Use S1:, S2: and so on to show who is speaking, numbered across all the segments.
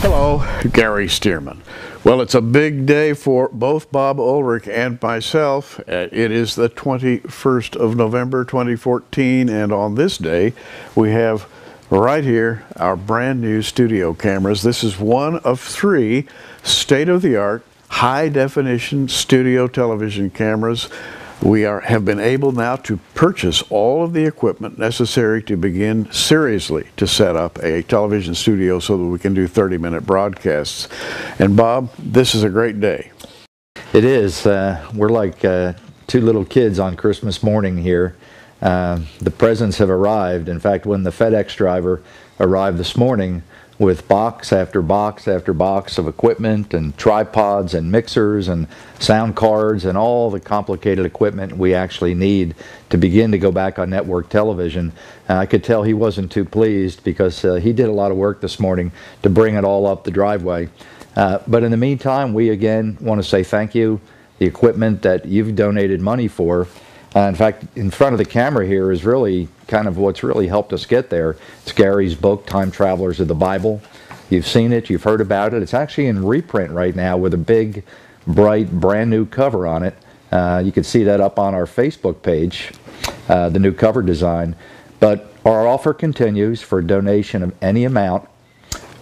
S1: Hello, Gary Stearman. Well, it's a big day for both Bob Ulrich and myself. It is the 21st of November 2014, and on this day we have right here our brand new studio cameras. This is one of 3 state-of-the-art high-definition studio television cameras. We have been able now to purchase all of the equipment necessary to begin seriously to set up a television studio so that we can do 30-minute broadcasts. And Bob, this is a great day.
S2: It is. We're like 2 little kids on Christmas morning here. The presents have arrived. In fact, when the FedEx driver arrived this morning with box after box after box of equipment and tripods and mixers and sound cards and all the complicated equipment we actually need to begin to go back on network television, I could tell he wasn't too pleased because he did a lot of work this morning to bring it all up the driveway. But in the meantime, we again want to say thank you. The equipment that you've donated money for, in fact, in front of the camera here is really kind of what's really helped us get there. It's Gary's book, Time Travelers of the Bible. You've seen it, you've heard about it. It's actually in reprint right now with a big, bright, brand new cover on it. You can see that up on our Facebook page, the new cover design. But our offer continues for a donation of any amount.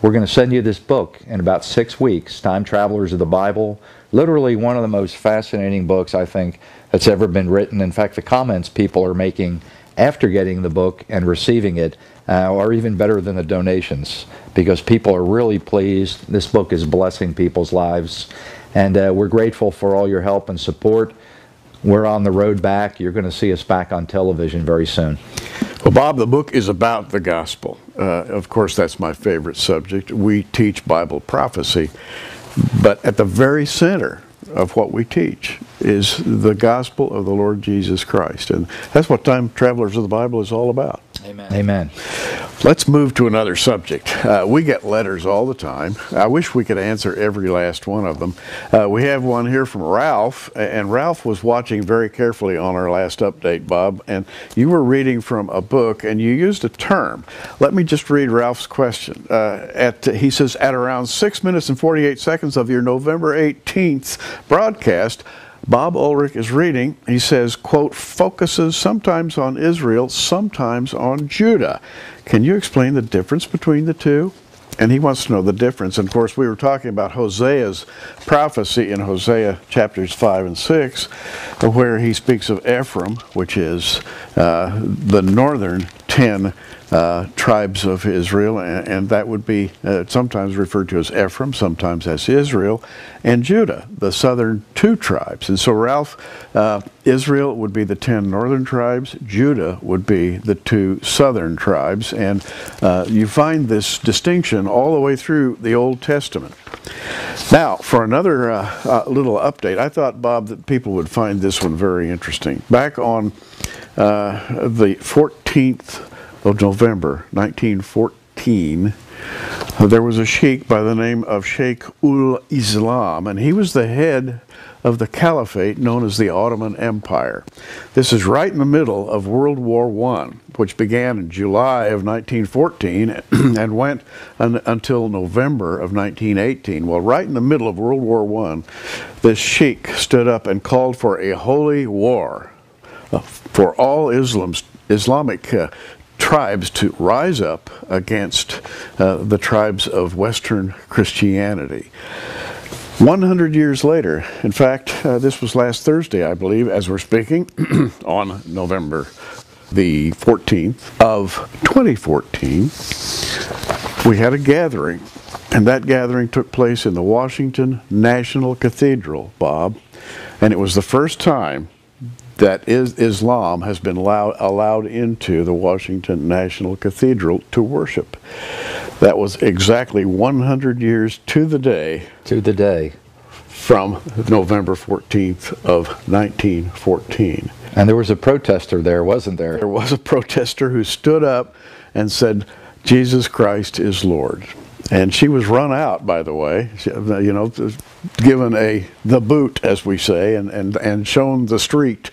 S2: We're going to send you this book in about 6 weeks, Time Travelers of the Bible. Literally one of the most fascinating books, I think, that's ever been written. In fact, the comments people are making after getting the book and receiving it are even better than the donations, because people are really pleased. This book is blessing people's lives, and we're grateful for all your help and support. We're on the road back. You're going to see us back on television very soon.
S1: Well, Bob, the book is about the gospel. Of course, that's my favorite subject. We teach Bible prophecy, but at the very center of what we teach is the gospel of the Lord Jesus Christ. And that's what Time Travelers of the Bible is all about.
S2: Amen. Amen.
S1: Let's move to another subject. We get letters all the time. I wish we could answer every last one of them. We have one here from Ralph, and Ralph was watching very carefully on our last update, Bob, and you were reading from a book, and you used a term. Let me just read Ralph's question. He says, at around 6 minutes and 48 seconds of your November 18th broadcast, Bob Ulrich is reading. He says, quote, focuses sometimes on Israel, sometimes on Judah. Can you explain the difference between the two? And he wants to know the difference. And of course, we were talking about Hosea's prophecy in Hosea chapters 5 and 6, where he speaks of Ephraim, which is the northern 10 tribes of Israel, and that would be sometimes referred to as Ephraim, sometimes as Israel, and Judah, the southern 2 tribes. And so Ralph, Israel would be the 10 northern tribes, Judah would be the 2 southern tribes, and you find this distinction all the way through the Old Testament. Now, for another little update, I thought, Bob, that people would find this one very interesting. Back on the 14th of November 1914, there was a sheikh by the name of Sheikh ul-Islam, and he was the head of the caliphate known as the Ottoman Empire. This is right in the middle of World War I, which began in July of 1914 and went until November of 1918. Well, right in the middle of World War I, this sheikh stood up and called for a holy war for all Islamic tribes to rise up against the tribes of Western Christianity. 100 years later, in fact, this was last Thursday, I believe, as we're speaking, on November the 14th of 2014, we had a gathering, and that gathering took place in the Washington National Cathedral, Bob, and it was the first time that Islam has been allowed into the Washington National Cathedral to worship. That was exactly 100 years to the day.
S2: To the day.
S1: From November 14th of 1914.
S2: And there was a protester there, wasn't there?
S1: There was a protester who stood up and said, Jesus Christ is Lord. And she was run out, by the way, you know, given the boot, as we say, and shown the street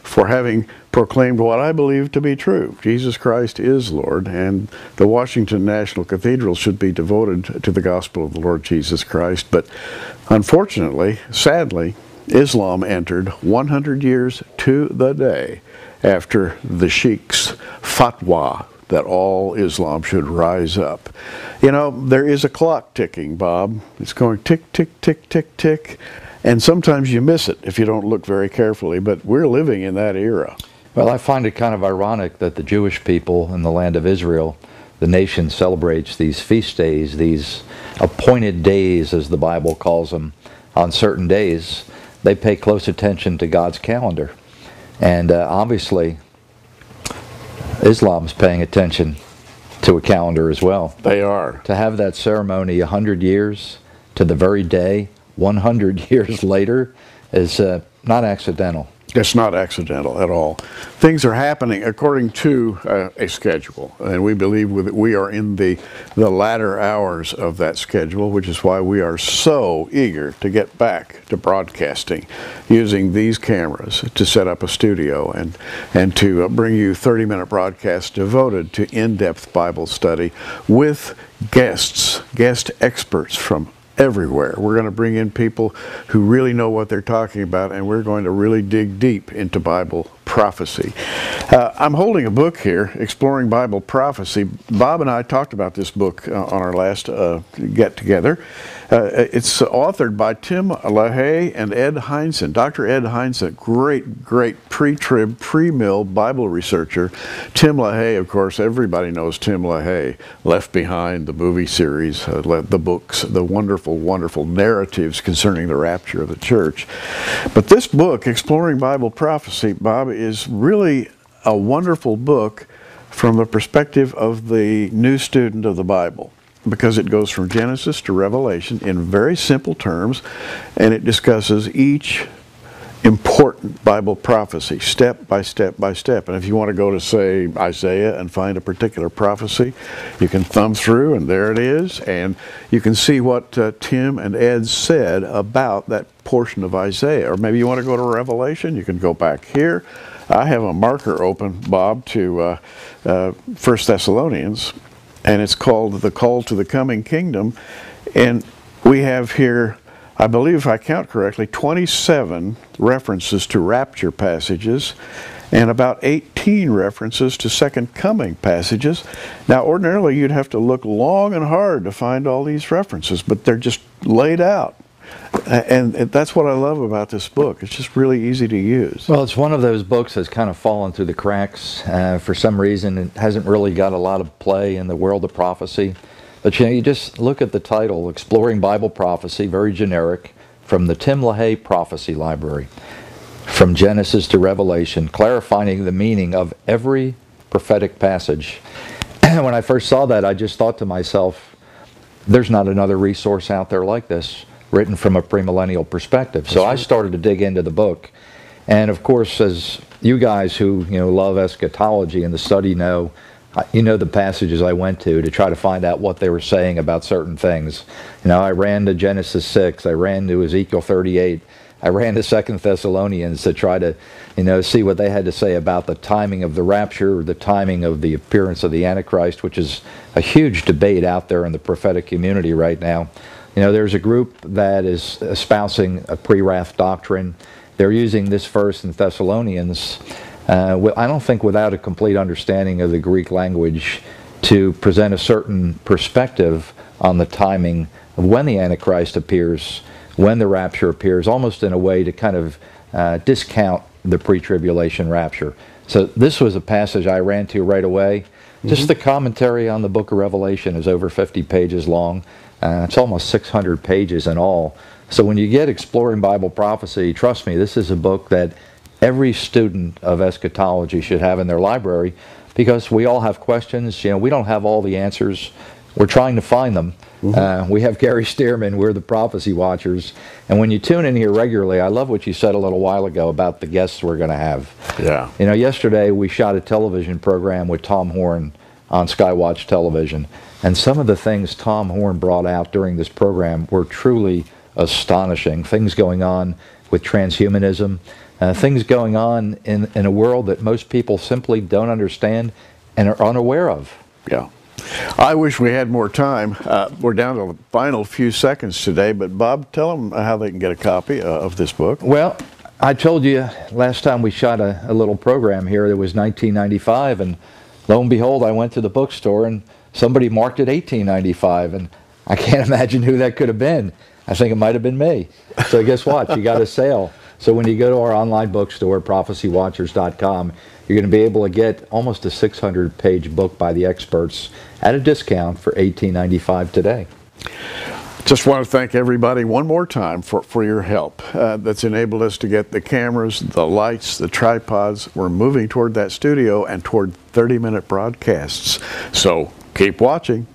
S1: for having proclaimed what I believe to be true. Jesus Christ is Lord, and the Washington National Cathedral should be devoted to the gospel of the Lord Jesus Christ. But unfortunately, sadly, Islam entered 100 years to the day after the sheikh's fatwa that all Islam should rise up. You know, there is a clock ticking, Bob. It's going tick, tick, tick, tick, tick. And sometimes you miss it if you don't look very carefully, but we're living in that era.
S2: Well, I find it kind of ironic that the Jewish people in the land of Israel, the nation, celebrates these feast days, these appointed days, as the Bible calls them, on certain days. They pay close attention to God's calendar. And obviously, Islam's paying attention to a calendar as well.
S1: They are.
S2: To have that ceremony 100 years to the very day, 100 years later, is not accidental.
S1: It's not accidental at all. Things are happening according to a schedule, and we believe we are in the latter hours of that schedule, which is why we are so eager to get back to broadcasting using these cameras to set up a studio and to bring you 30-minute broadcasts devoted to in-depth Bible study with guest experts from everywhere. We're going to bring in people who really know what they're talking about, and we're going to really dig deep into Bible prophecy. I'm holding a book here, Exploring Bible Prophecy. Bob and I talked about this book on our last get-together. It's authored by Tim LaHaye and Ed Hindson. Dr. Ed Hindson, great pre-trib, pre-mill Bible researcher. Tim LaHaye, of course, everybody knows Tim LaHaye. Left Behind, the movie series, the books, the wonderful narratives concerning the rapture of the church. But this book, Exploring Bible Prophecy, Bob, is really a wonderful book from the perspective of the new student of the Bible, because it goes from Genesis to Revelation in very simple terms, and it discusses each important Bible prophecy step by step by step. And if you want to go to, say, Isaiah and find a particular prophecy, you can thumb through and there it is, and you can see what Tim and Ed said about that portion of Isaiah. Or maybe you want to go to Revelation, you can go back here. I have a marker open, Bob, to 1 Thessalonians, and it's called The Call to the Coming Kingdom. And we have here, I believe if I count correctly, 27 references to rapture passages and about 18 references to second coming passages. Now, ordinarily, you'd have to look long and hard to find all these references, but they're just laid out. And that's what I love about this book. It's just really easy to use.
S2: Well, it's one of those books that's kind of fallen through the cracks. For some reason, it hasn't really got a lot of play in the world of prophecy. But you just look at the title, Exploring Bible Prophecy, very generic, from the Tim LaHaye Prophecy Library. From Genesis to Revelation, clarifying the meaning of every prophetic passage. When I first saw that, I just thought to myself, there's not another resource out there like this, written from a premillennial perspective. So I started to dig into the book. And of course, as you guys who love eschatology and the study know, you know the passages I went to try to find out what they were saying about certain things. I ran to Genesis 6, I ran to Ezekiel 38, I ran to 2 Thessalonians to try to see what they had to say about the timing of the rapture, the timing of the appearance of the Antichrist, which is a huge debate out there in the prophetic community right now. There's a group that is espousing a pre-wrath doctrine. They're using this verse in Thessalonians, I don't think without a complete understanding of the Greek language, to present a certain perspective on the timing of when the Antichrist appears, when the rapture appears, almost in a way to kind of discount the pre-tribulation rapture. So this was a passage I ran to right away. Just the commentary on the book of Revelation is over 50 pages long. It's almost 600 pages in all. So when you get Exploring Bible Prophecy, trust me, this is a book that every student of eschatology should have in their library, because we all have questions. We don't have all the answers. We're trying to find them. We have Gary Stearman, we're the prophecy watchers. And when you tune in here regularly, I love what you said a little while ago about the guests we're going to have.
S1: Yeah.
S2: Yesterday we shot a television program with Tom Horn on Skywatch Television. And some of the things Tom Horn brought out during this program were truly astonishing. Things going on with transhumanism, things going on in a world that most people simply don't understand and are unaware of.
S1: Yeah. I wish we had more time. We're down to the final few seconds today, but Bob, tell them how they can get a copy of this book.
S2: Well, I told you last time we shot a little program here, it was 1995, and lo and behold, I went to the bookstore and somebody marked it 1895, and I can't imagine who that could have been. I think it might have been me. So guess what? You got a sale. So when you go to our online bookstore, prophecywatchers.com, you're going to be able to get almost a 600-page book by the experts at a discount for $18.95 today.
S1: Just want to thank everybody one more time for your help. That's enabled us to get the cameras, the lights, the tripods. We're moving toward that studio and toward 30-minute broadcasts. So keep watching.